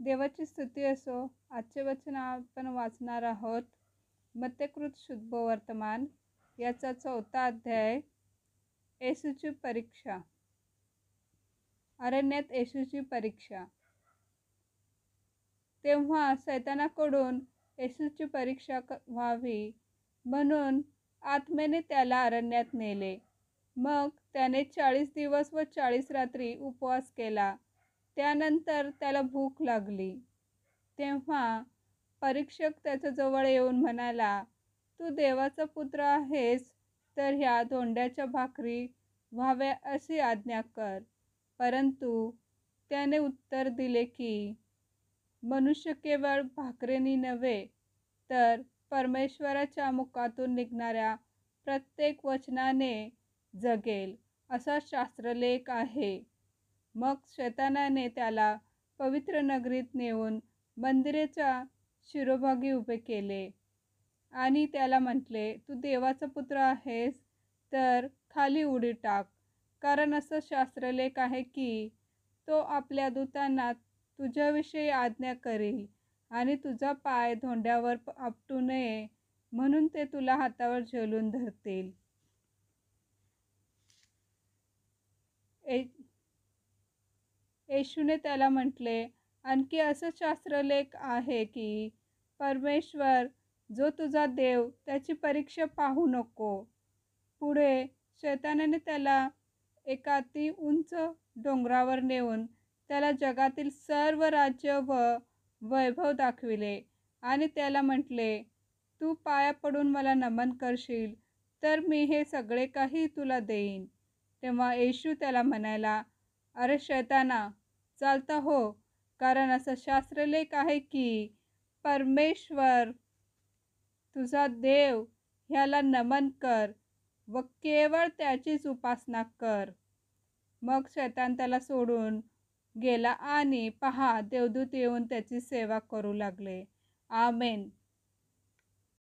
देवाची स्तुती असो. आजचे वचन आपण वाचणार आहोत मत्तेकृत शुभ वर्तमान याचा 4था अध्याय. येशूची परीक्षा. अरण्यात येशूची परीक्षा. तेव्हा सैतानाकडून येशूची परीक्षा व्हावी म्हणून आत्म्याने त्याला अरण्यात नेले. मग त्याने 40 दिवस व 40 रात्री उपवास केला. त्यानंतर त्याला भूक लागली. तेव्हा परीक्षक त्याच्याजवळ येऊन म्हणाला, तू देवाचा पुत्र आहेस तर ह्या धोंड्याच्या भाकरी व्हाव्या अशी आज्ञा कर. परंतु त्याने उत्तर दिले की मनुष्य केवळ भाकरीने नव्हे तर परमेश्वराच्या मुखातून निघणाऱ्या प्रत्येक वचनाने जगेल असा शास्त्रलेख आहे. मग शैतानाने त्याला पवित्र नगरीत नेऊन मंदिराच्या शिरोभागी उभे केले आणि त्याला म्हटले, तू देवाचा पुत्र आहेस तर खाली उडी टाक, कारण असं शास्त्रलेख आहे की तो आपल्या दूतांना तुझ्याविषयी आज्ञा करील आणि तुझा पाय धोंड्यावर आपटू नये म्हणून ते तुला हातावर झेलून धरतील. येशूने त्याला म्हटले, आणखी असं शास्त्रलेख आहे की परमेश्वर जो तुझा देव त्याची परीक्षा पाहू नको. पुढे शैतानाने त्याला एका अति उंच डोंगरावर नेऊन त्याला जगातील सर्व राज्य व वैभव दाखविले आणि त्याला म्हटले, तू पाया पडून मला नमन करशील तर मी हे सगळे काही तुला देईन. तेव्हा येशू त्याला म्हणाला, अरे शैताना, चालता हो, कारण असं शास्त्रलेख आहे की परमेश्वर तुझा देव ह्याला नमन कर व केवळ त्याचीच उपासना कर. मग शैतान त्याला सोडून गेला आणि पहा, देवदूत येऊन त्याची सेवा करू लागले. आमेन.